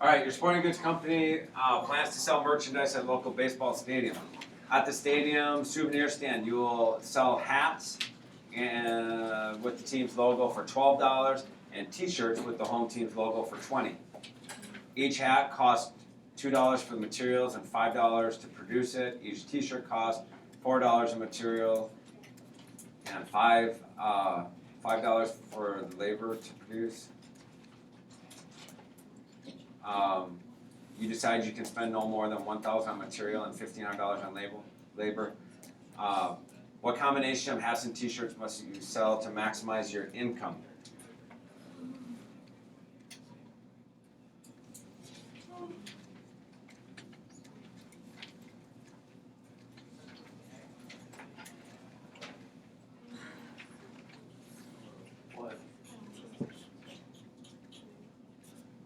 Alright, your sporting goods company plans to sell merchandise at local baseball stadium. At the stadium souvenir stand, you will sell hats and with the team's logo for $12 and t-shirts with the home team's logo for $20. Each hat costs $2 for the materials and $5 to produce it. Each t-shirt costs $4 in material and $5 for the labor to produce. You decide you can spend no more than $1,000 on material and $1,500 on labor. What combination of hats and t-shirts must you sell to maximize your income?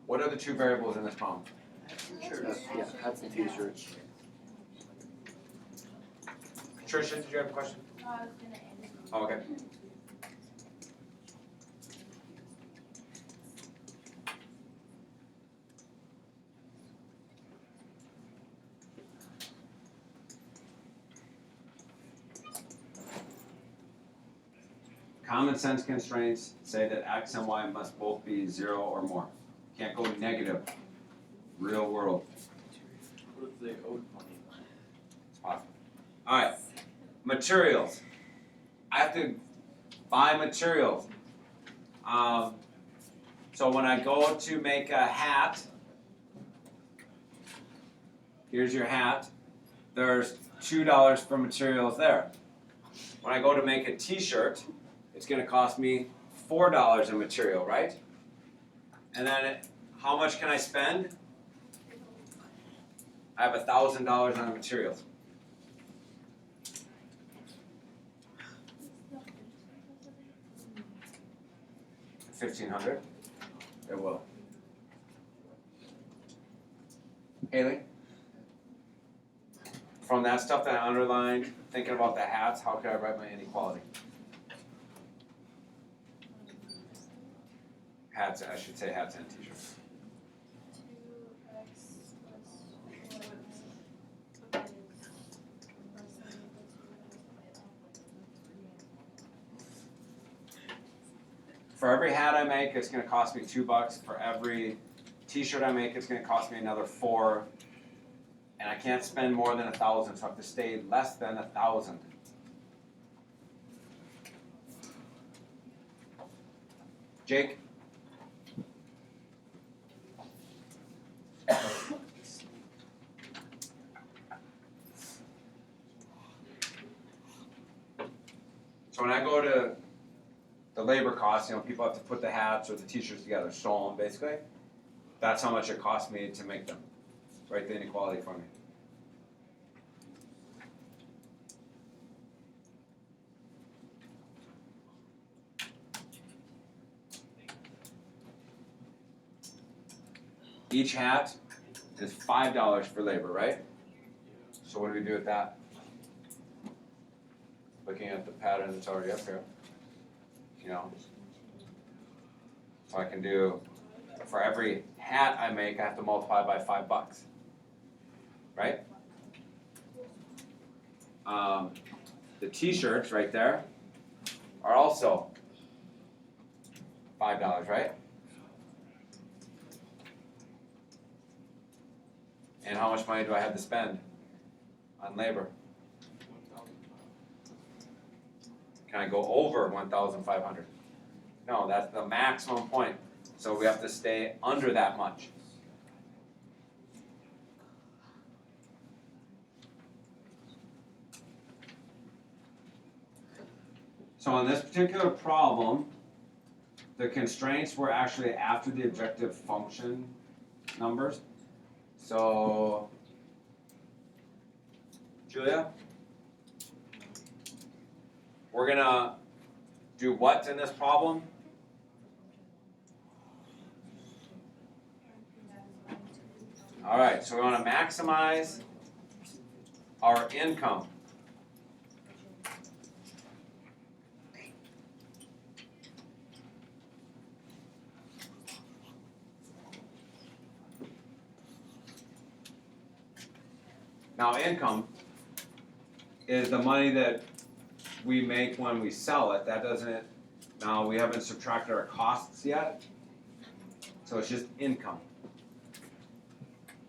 What are the two variables in this problem? Yeah, hats and t-shirts. Patricia, did you have a question? I was gonna end it. Oh, okay. Common sense constraints say that x and y must both be 0 or more. Can't go negative. Real world. What if they owed money? It's possible. Alright. Materials. I have to buy materials. So when I go to make a hat, here's your hat. There's $2 for materials there. When I go to make a t-shirt, it's going to cost me $4 in material, right? And then how much can I spend? I have $1,000 on materials. $1,500. It will. Haley? From that stuff that I underlined, thinking about the hats, how could I write my inequality? Hats, I should say hats and t-shirts. 2x plus 4. For every hat I make, it's going to cost me $2. For every t-shirt I make, it's going to cost me another $4. And I can't spend more than $1,000, so I have to stay less than $1,000. Jake? So when I go to the labor costs, people have to put the hats or the t-shirts together, sew them basically. That's how much it costs me to make them. Write the inequality for me. Each hat is $5 for labor, right? So what do we do with that? Looking at the pattern that's already up here. So I can do, for every hat I make, I have to multiply by $5, right? The t-shirts right there are also $5, right? And how much money do I have to spend on labor? Can I go over 1,500? No, that's the maximum point. So we have to stay under that much. So in this particular problem, the constraints were actually after the objective function numbers. So, Julia? We're gonna do what in this problem? All right, so we want to maximize our income. Now income is the money that we make when we sell it. That doesn't, now we haven't subtracted our costs yet. So it's just income.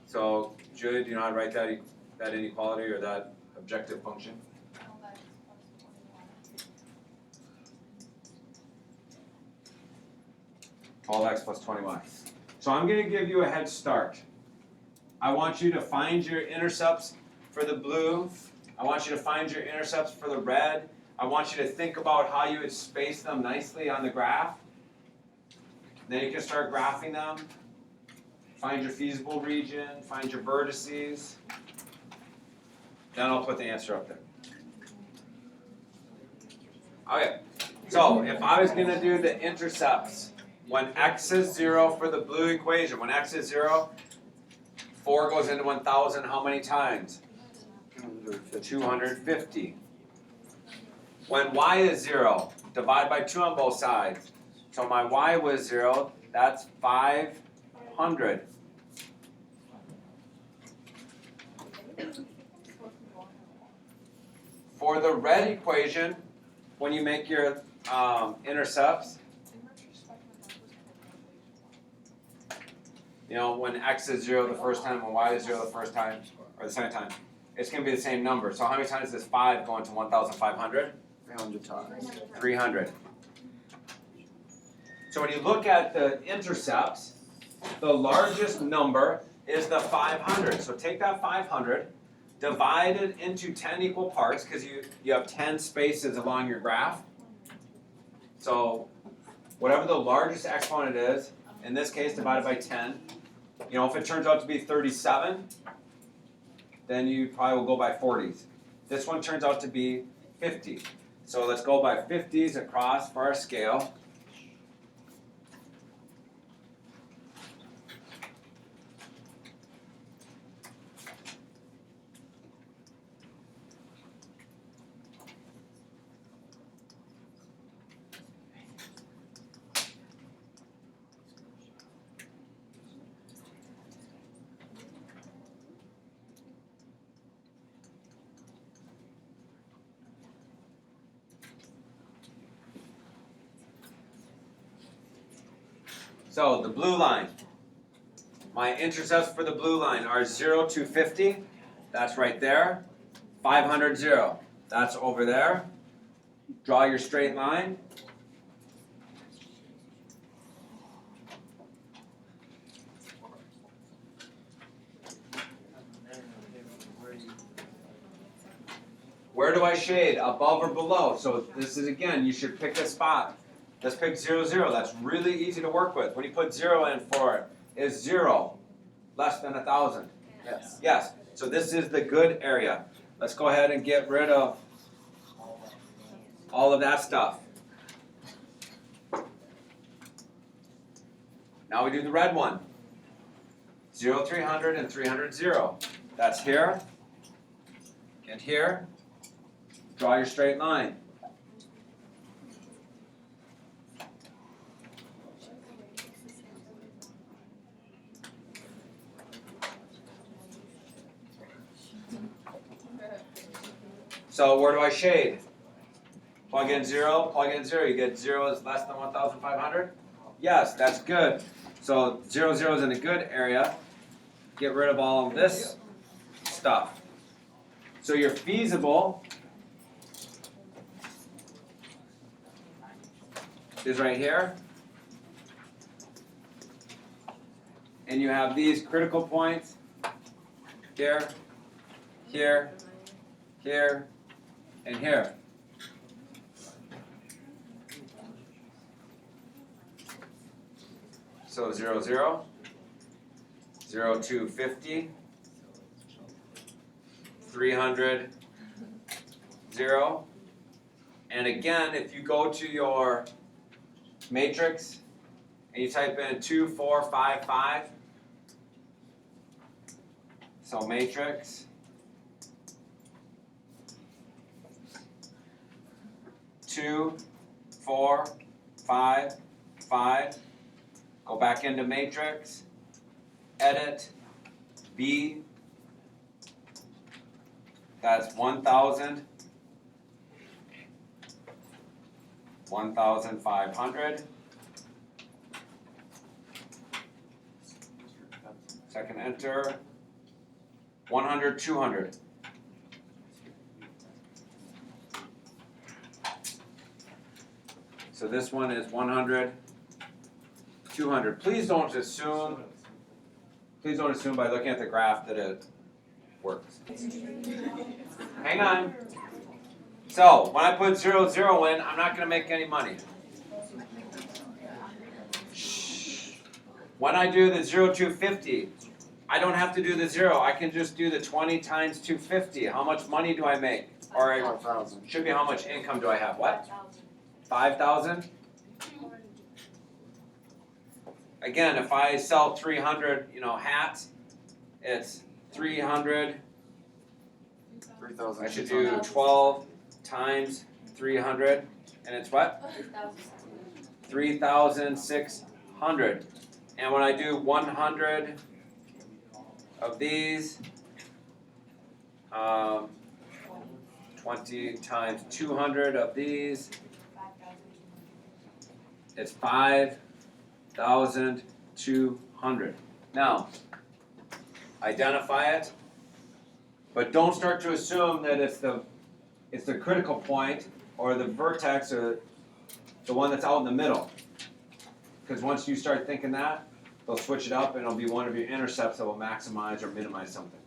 So Julia, do you know how to write that inequality or that objective function? 12x plus 21. So I'm going to give you a head start. I want you to find your intercepts for the blue. I want you to find your intercepts for the red. I want you to think about how you would space them nicely on the graph. Then you can start graphing them. Find your feasible region, find your vertices. Then I'll put the answer up there. Okay, so if I was going to do the intercepts, when x is 0 for the blue equation, when x is 0, 4 goes into 1,000 how many times? 250. When y is 0, divide by 2 on both sides. So my y was 0, that's 500. For the red equation, when you make your intercepts, you know, when x is 0 the first time, when y is 0 the first time, or the second time, it's going to be the same number. So how many times is 5 going to 1,500? 300 times. 300. So when you look at the intercepts, the largest number is the 500. So take that 500, divide it into 10 equal parts, because you have 10 spaces along your graph. So whatever the largest exponent is, in this case divided by 10, you know, if it turns out to be 37, then you probably will go by 40s. This one turns out to be 50. So let's go by 50s across for our scale. So the blue line, my intercepts for the blue line are 0 to 50, that's right there. 500, 0, that's over there. Draw your straight line. Where do I shade, above or below? So this is, again, you should pick a spot. Let's pick 0, 0. That's really easy to work with. When you put 0 in for it, is 0 less than 1,000? Yes. Yes. So this is the good area. Let's go ahead and get rid of all of that stuff. Now we do the red one. 0, 300, and 300, 0. That's here and here. Draw your straight line. So where do I shade? Plug in 0, plug in 0. You get 0 is less than 1,500? Yes, that's good. So 0, 0 is in a good area. Get rid of all of this stuff. So your feasible is right here. And you have these critical points here, here, here, and here. So 0, 0, 0 to 50, 300, 0. And again, if you go to your matrix and you type in 2, 4, 5, 5, so matrix, 2, 4, 5, 5. Go back into matrix, edit, B, That's 1,000. 1,500. Second enter. 100, 200. So this one is 100, 200. Please don't assume by looking at the graph that it works. Hang on. So when I put 0, 0 in, I'm not going to make any money. When I do the 0, 250, I don't have to do the 0. I can just do the 20 times 250. How much money do I make? Or it 5,000. should be how much income do I have? What? 5,000? Again, if I sell 300, hats, it's 300. 3,000. I should do 12 times 300, and it's what? 3,600. And when I do 100 of these, 20 times 200 of these, it's 5,200. Now, identify it, but don't start to assume that it's the critical point or the vertex or the one that's out in the middle. Because once you start thinking that, they'll switch it up and it'll be one of your intercepts that will maximize or minimize something.